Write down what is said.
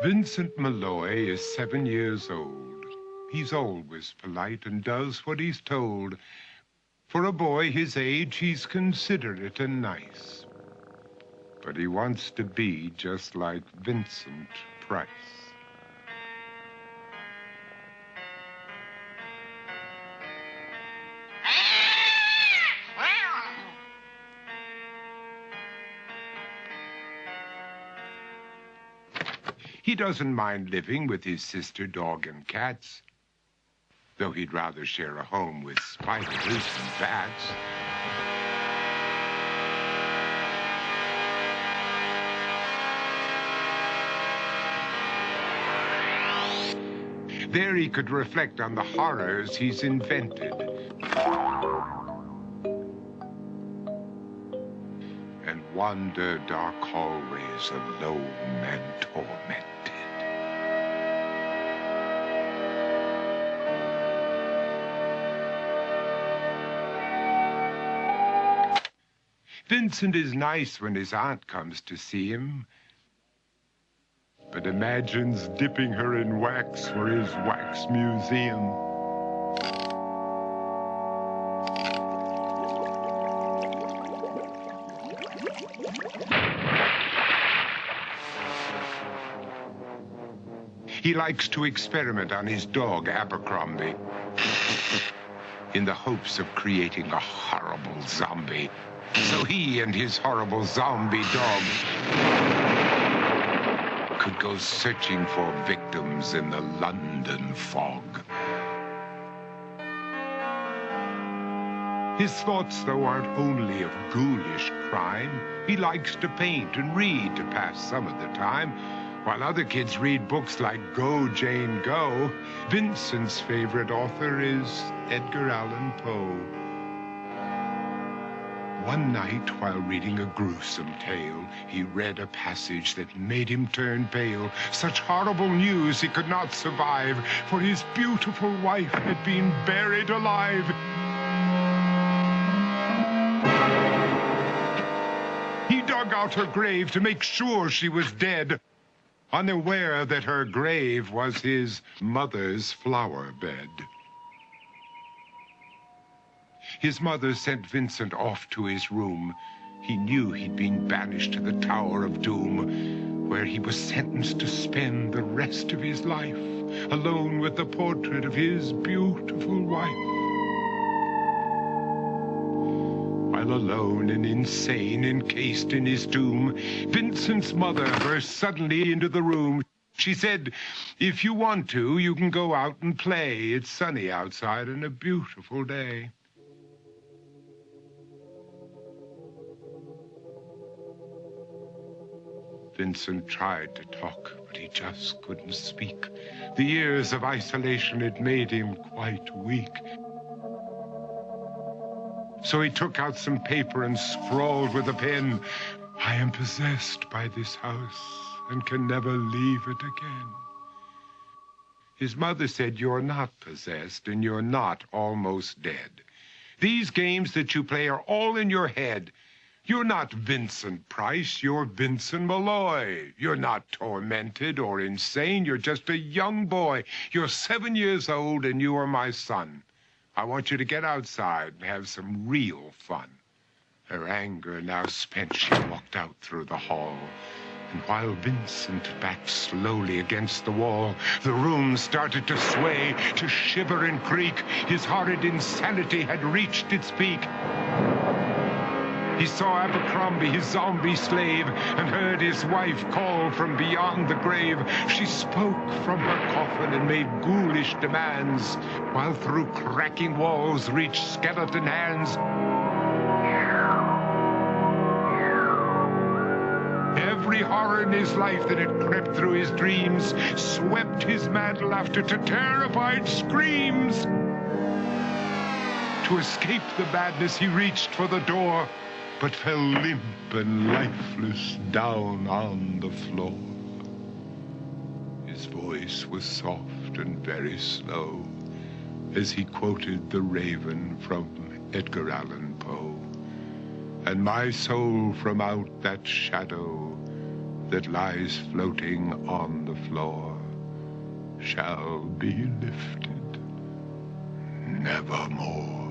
Vincent Malloy is 7 years old. He's always polite and does what he's told. For a boy his age, he's considerate and nice. But he wants to be just like Vincent Price. He doesn't mind living with his sister, dog, and cats, though he'd rather share a home with spiders and bats. There he could reflect on the horrors he's invented and wander dark hallways alone and tormented. Vincent is nice when his aunt comes to see him, but imagines dipping her in wax for his wax museum. He likes to experiment on his dog, Abercrombie, in the hopes of creating a horrible zombie. So he and his horrible zombie dog could go searching for victims in the London fog. His thoughts, though, aren't only of ghoulish crime. He likes to paint and read to pass some of the time. While other kids read books like Go, Jane, Go, Vincent's favorite author is Edgar Allan Poe. One night, while reading a gruesome tale, he read a passage that made him turn pale. Such horrible news he could not survive, for his beautiful wife had been buried alive. He dug out her grave to make sure she was dead, unaware that her grave was his mother's flower bed. His mother sent Vincent off to his room. He knew he'd been banished to the Tower of Doom, where he was sentenced to spend the rest of his life alone with the portrait of his beautiful wife. While alone and insane, encased in his tomb, Vincent's mother burst suddenly into the room. She said, "If you want to, you can go out and play. It's sunny outside and a beautiful day." Vincent tried to talk, but he just couldn't speak. The years of isolation had made him quite weak. So he took out some paper and scrawled with a pen, "I am possessed by this house and can never leave it again." His mother said, "You're not possessed and you're not almost dead. These games that you play are all in your head. You're not Vincent Price, you're Vincent Malloy. You're not tormented or insane, you're just a young boy. You're 7 years old and you are my son. I want you to get outside and have some real fun." Her anger now spent, she walked out through the hall. And while Vincent backed slowly against the wall, the room started to sway, to shiver and creak. His horrid insanity had reached its peak. He saw Abercrombie, his zombie slave, and heard his wife call from beyond the grave. She spoke from her coffin and made ghoulish demands, while through cracking walls reached skeleton hands. Every horror in his life that had crept through his dreams swept his mad laughter to terrified screams. To escape the madness, he reached for the door, but fell limp and lifeless down on the floor. His voice was soft and very slow as he quoted The Raven from Edgar Allan Poe. "And my soul from out that shadow that lies floating on the the floor shall be lifted nevermore.